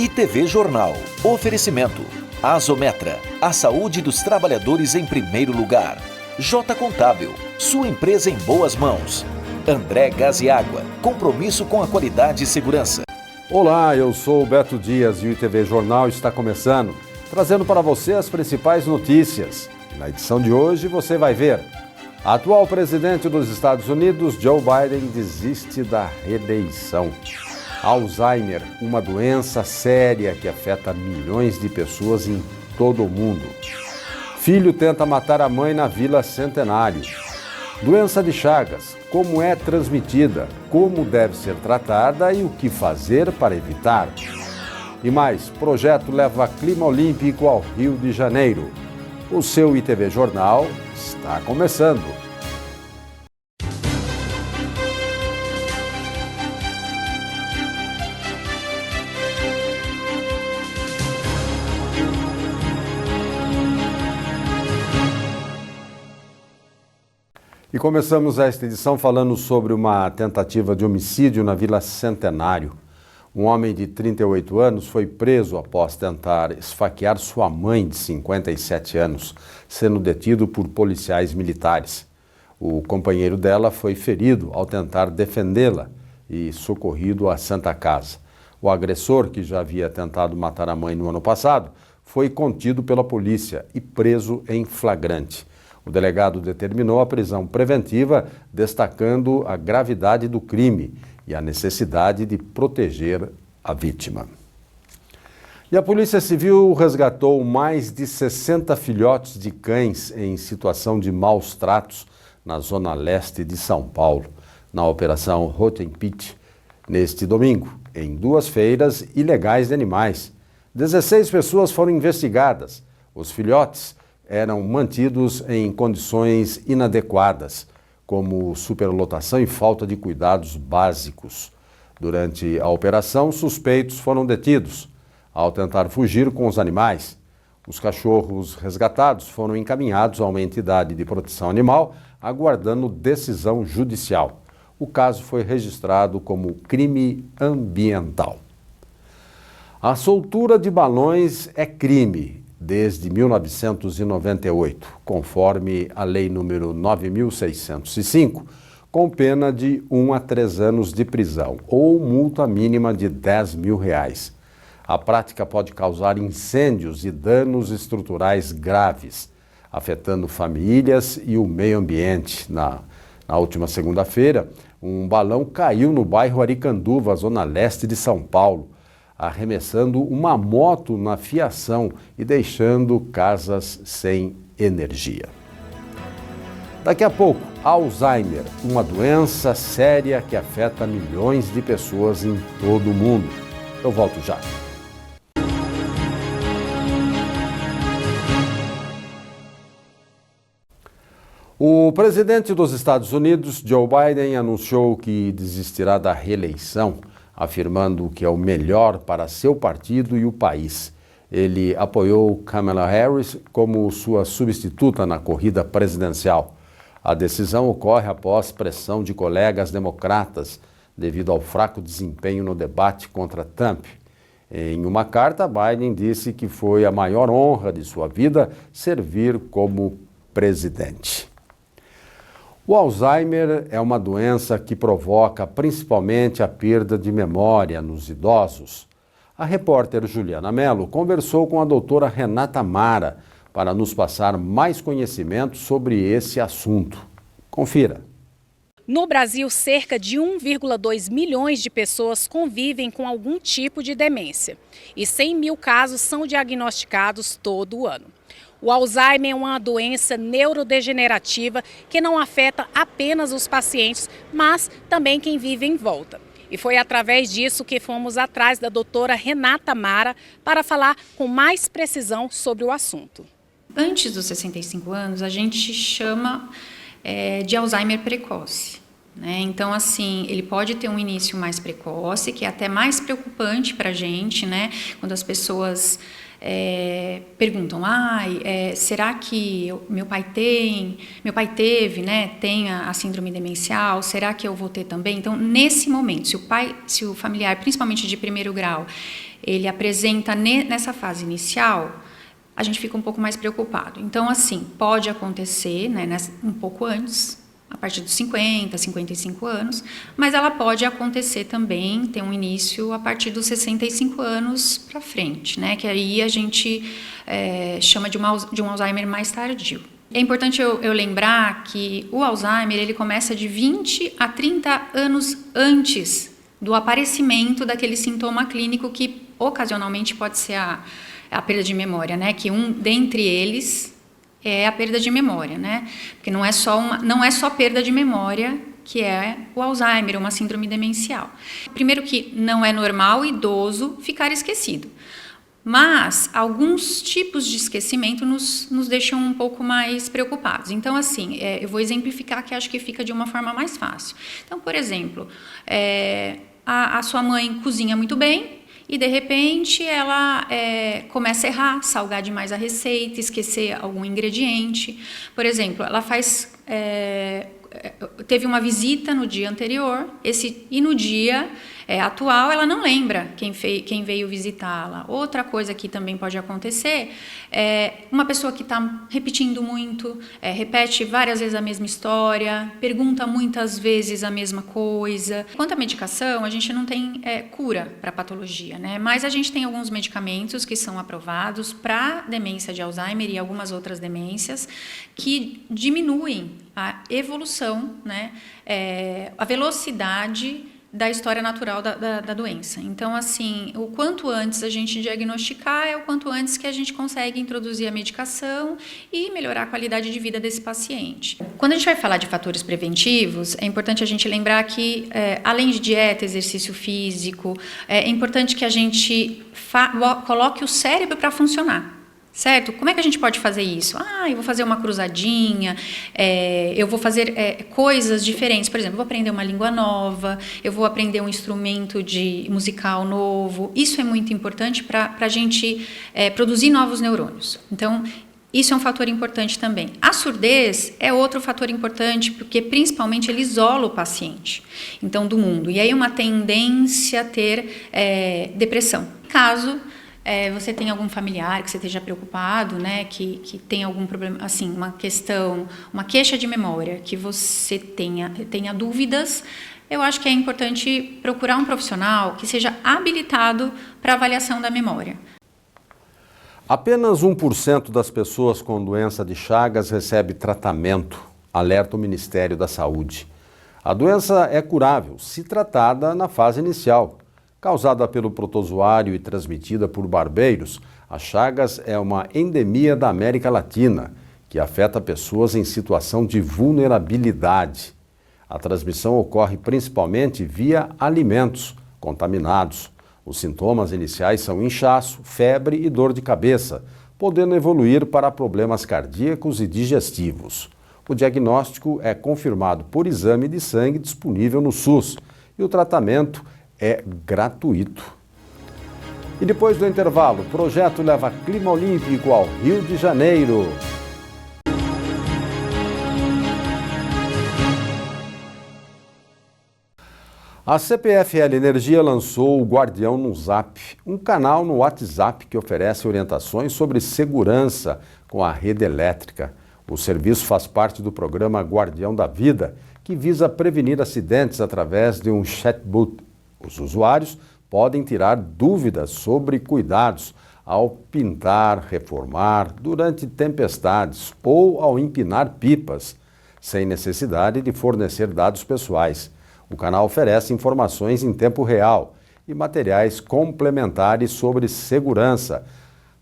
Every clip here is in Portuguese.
ITV Jornal. Oferecimento. Azometra. A saúde dos trabalhadores em primeiro lugar. J Contábil. Sua empresa em boas mãos. André Gás e Água. Compromisso com a qualidade e segurança. Olá, eu sou o Beto Dias e o ITV Jornal está começando, trazendo para você as principais notícias. Na edição de hoje você vai ver: a atual presidente dos Estados Unidos, Joe Biden, desiste da reeleição. Alzheimer, uma doença séria que afeta milhões de pessoas em todo o mundo. Filho tenta matar a mãe na Vila Centenário. Doença de Chagas, como é transmitida, como deve ser tratada e o que fazer para evitar. E mais, projeto leva clima olímpico ao Rio de Janeiro. O seu ITV Jornal está começando. E começamos esta edição falando sobre uma tentativa de homicídio na Vila Centenário. Um homem de 38 anos foi preso após tentar esfaquear sua mãe de 57 anos, sendo detido por policiais militares. O companheiro dela foi ferido ao tentar defendê-la e socorrido à Santa Casa. O agressor, que já havia tentado matar a mãe no ano passado, foi contido pela polícia e preso em flagrante. O delegado determinou a prisão preventiva, destacando a gravidade do crime e a necessidade de proteger a vítima. E a Polícia Civil resgatou mais de 60 filhotes de cães em situação de maus tratos na zona leste de São Paulo, na Operação Rotten Pit, neste domingo, em 2 feiras ilegais de animais. 16 pessoas foram investigadas. Os filhotes eram mantidos em condições inadequadas, como superlotação e falta de cuidados básicos. Durante a operação, suspeitos foram detidos ao tentar fugir com os animais. Os cachorros resgatados foram encaminhados a uma entidade de proteção animal, aguardando decisão judicial. O caso foi registrado como crime ambiental. A soltura de balões é crime desde 1998, conforme a Lei nº 9.605, com pena de 1 a 3 anos de prisão ou multa mínima de R$10 mil. A prática pode causar incêndios e danos estruturais graves, afetando famílias e o meio ambiente. Na última segunda-feira, um balão caiu no bairro Aricanduva, zona leste de São Paulo, arremessando uma moto na fiação e deixando casas sem energia. Daqui a pouco, Alzheimer, uma doença séria que afeta milhões de pessoas em todo o mundo. Eu volto já. O presidente dos Estados Unidos, Joe Biden, anunciou que desistirá da reeleição, afirmando que é o melhor para seu partido e o país. Ele apoiou Kamala Harris como sua substituta na corrida presidencial. A decisão ocorre após pressão de colegas democratas devido ao fraco desempenho no debate contra Trump. Em uma carta, Biden disse que foi a maior honra de sua vida servir como presidente. O Alzheimer é uma doença que provoca principalmente a perda de memória nos idosos. A repórter Juliana Mello conversou com a doutora Renata Mara para nos passar mais conhecimento sobre esse assunto. Confira. No Brasil, cerca de 1,2 milhões de pessoas convivem com algum tipo de demência e 100 mil casos são diagnosticados todo ano. O Alzheimer é uma doença neurodegenerativa que não afeta apenas os pacientes, mas também quem vive em volta. E foi através disso que fomos atrás da doutora Renata Mara para falar com mais precisão sobre o assunto. Antes dos 65 anos, a gente chama de Alzheimer precoce. Então, assim, ele pode ter um início mais precoce, que é até mais preocupante para a gente, quando as pessoas perguntam, será que meu pai teve, né, tem a síndrome demencial, será que eu vou ter também? Então, nesse momento, se o familiar, principalmente de primeiro grau, ele apresenta nessa fase inicial, a gente fica um pouco mais preocupado. Então, assim, pode acontecer, né, um pouco antes, a partir dos 50, 55 anos, mas ela pode acontecer também, ter um início a partir dos 65 anos para frente, né? Que aí a gente chama de um Alzheimer mais tardio. É importante eu lembrar que o Alzheimer ele começa de 20 a 30 anos antes do aparecimento daquele sintoma clínico que ocasionalmente pode ser a perda de memória, né? Que dentre eles é a perda de memória, né? Porque não é só perda de memória que é o Alzheimer, uma síndrome demencial. Primeiro que não é normal o idoso ficar esquecido, mas alguns tipos de esquecimento nos deixam um pouco mais preocupados. Então, assim, eu vou exemplificar que acho que fica de uma forma mais fácil. Então, por exemplo, a sua mãe cozinha muito bem, e, de repente, ela começa a errar, salgar demais a receita, esquecer algum ingrediente. Por exemplo, ela teve uma visita no dia anterior, e no dia atual ela não lembra quem veio visitá-la. Outra coisa que também pode acontecer é uma pessoa que está repetindo muito, repete várias vezes a mesma história, pergunta muitas vezes a mesma coisa. Quanto à medicação, a gente não tem cura para a patologia, né? Mas a gente tem alguns medicamentos que são aprovados para demência de Alzheimer e algumas outras demências que diminuem a evolução, né? A velocidade da história natural da doença. Então, assim, o quanto antes a gente diagnosticar é o quanto antes que a gente consegue introduzir a medicação e melhorar a qualidade de vida desse paciente. Quando a gente vai falar de fatores preventivos, é importante a gente lembrar que, além de dieta, exercício físico, é importante que a gente coloque o cérebro para funcionar. Certo? Como é que a gente pode fazer isso? Eu vou fazer uma cruzadinha, eu vou fazer coisas diferentes. Por exemplo, eu vou aprender uma língua nova, eu vou aprender um instrumento musical novo. Isso é muito importante para a gente produzir novos neurônios. Então, isso é um fator importante também. A surdez é outro fator importante, porque principalmente ele isola o paciente, então, do mundo. E aí uma tendência a ter depressão. Caso você tem algum familiar que você esteja preocupado, né, que tem algum problema, assim, uma queixa de memória, que você tenha dúvidas, eu acho que é importante procurar um profissional que seja habilitado para avaliação da memória. Apenas 1% das pessoas com doença de Chagas recebe tratamento, alerta o Ministério da Saúde. A doença é curável se tratada na fase inicial. Causada pelo protozoário e transmitida por barbeiros, a Chagas é uma endemia da América Latina, que afeta pessoas em situação de vulnerabilidade. A transmissão ocorre principalmente via alimentos contaminados. Os sintomas iniciais são inchaço, febre e dor de cabeça, podendo evoluir para problemas cardíacos e digestivos. O diagnóstico é confirmado por exame de sangue disponível no SUS e o tratamento é gratuito. E depois do intervalo, o projeto leva clima olímpico ao Rio de Janeiro. A CPFL Energia lançou o Guardião no Zap, um canal no WhatsApp que oferece orientações sobre segurança com a rede elétrica. O serviço faz parte do programa Guardião da Vida, que visa prevenir acidentes através de um chatbot. Os usuários podem tirar dúvidas sobre cuidados ao pintar, reformar, durante tempestades ou ao empinar pipas, sem necessidade de fornecer dados pessoais. O canal oferece informações em tempo real e materiais complementares sobre segurança.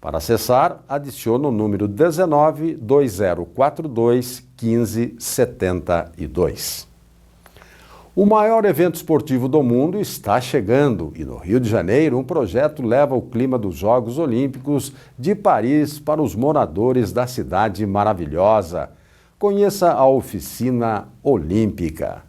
Para acessar, adicione o número 19 2042 1572. O maior evento esportivo do mundo está chegando e no Rio de Janeiro um projeto leva o clima dos Jogos Olímpicos de Paris para os moradores da cidade maravilhosa. Conheça a Oficina Olímpica.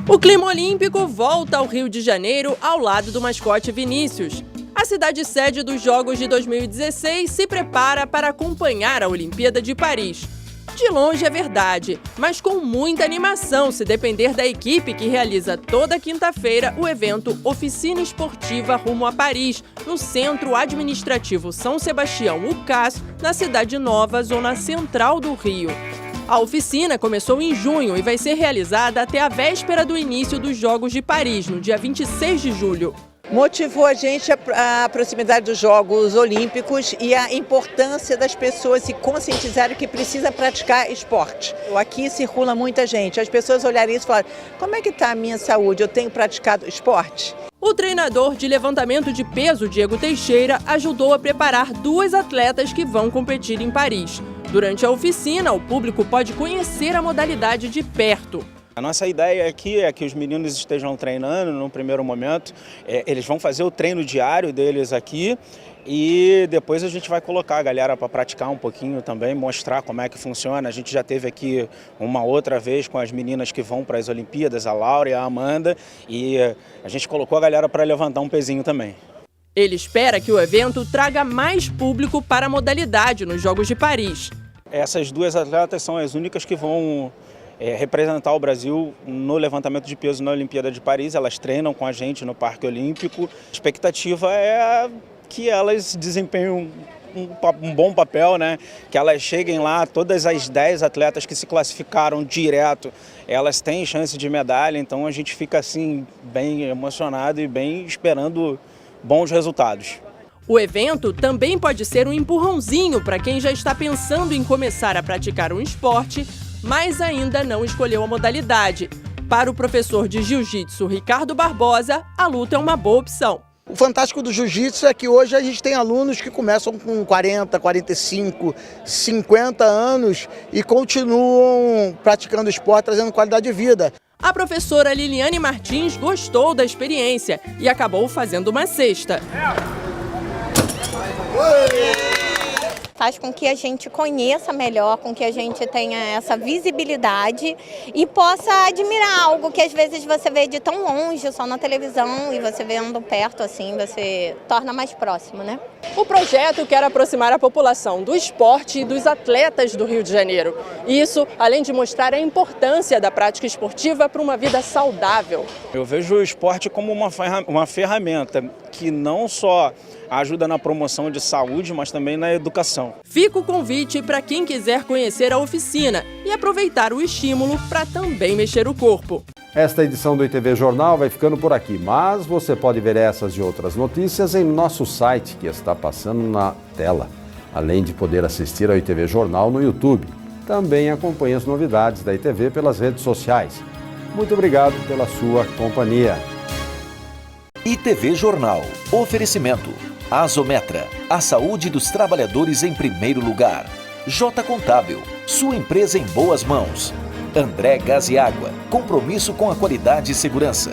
O clima olímpico volta ao Rio de Janeiro ao lado do mascote Vinícius. A cidade sede dos Jogos de 2016 se prepara para acompanhar a Olimpíada de Paris. De longe é verdade, mas com muita animação se depender da equipe que realiza toda quinta-feira o evento Oficina Esportiva Rumo a Paris, no Centro Administrativo São Sebastião UCAS, na Cidade Nova, zona central do Rio. A oficina começou em junho e vai ser realizada até a véspera do início dos Jogos de Paris, no dia 26 de julho. Motivou a gente a proximidade dos Jogos Olímpicos e a importância das pessoas se conscientizarem que precisa praticar esporte. Aqui circula muita gente, as pessoas olharem isso e falarem: como é que está a minha saúde? Eu tenho praticado esporte? O treinador de levantamento de peso, Diego Teixeira, ajudou a preparar 2 atletas que vão competir em Paris. Durante a oficina, o público pode conhecer a modalidade de perto. A nossa ideia aqui é que os meninos estejam treinando no primeiro momento. Eles vão fazer o treino diário deles aqui e depois a gente vai colocar a galera para praticar um pouquinho também, mostrar como é que funciona. A gente já teve aqui uma outra vez com as meninas que vão para as Olimpíadas, a Laura e a Amanda, e a gente colocou a galera para levantar um pezinho também. Ele espera que o evento traga mais público para a modalidade nos Jogos de Paris. Essas 2 atletas são as únicas que vão representar o Brasil no levantamento de peso na Olimpíada de Paris. Elas treinam com a gente no Parque Olímpico. A expectativa é que elas desempenhem um bom papel, né? Que elas cheguem lá, todas as 10 atletas que se classificaram direto, elas têm chance de medalha, então a gente fica assim bem emocionado e bem esperando bons resultados. O evento também pode ser um empurrãozinho para quem já está pensando em começar a praticar um esporte, mas ainda não escolheu a modalidade. Para o professor de jiu-jitsu Ricardo Barbosa, a luta é uma boa opção. O fantástico do jiu-jitsu é que hoje a gente tem alunos que começam com 40, 45, 50 anos e continuam praticando esporte, trazendo qualidade de vida. A professora Liliane Martins gostou da experiência e acabou fazendo uma cesta. Faz com que a gente conheça melhor, com que a gente tenha essa visibilidade e possa admirar algo que às vezes você vê de tão longe, só na televisão, e você vendo perto assim, você torna mais próximo, né? O projeto quer aproximar a população do esporte e dos atletas do Rio de Janeiro. Isso, além de mostrar a importância da prática esportiva para uma vida saudável. Eu vejo o esporte como uma ferramenta que não só ajuda na promoção de saúde, mas também na educação. Fica o convite para quem quiser conhecer a oficina e aproveitar o estímulo para também mexer o corpo. Esta edição do ITV Jornal vai ficando por aqui, mas você pode ver essas e outras notícias em nosso site, que está passando na tela, além de poder assistir ao ITV Jornal no YouTube. Também acompanhe as novidades da ITV pelas redes sociais. Muito obrigado pela sua companhia. ITV Jornal. Oferecimento. Azometra. A saúde dos trabalhadores em primeiro lugar. Jota Contábil. Sua empresa em boas mãos. André Gás e Água. Compromisso com a qualidade e segurança.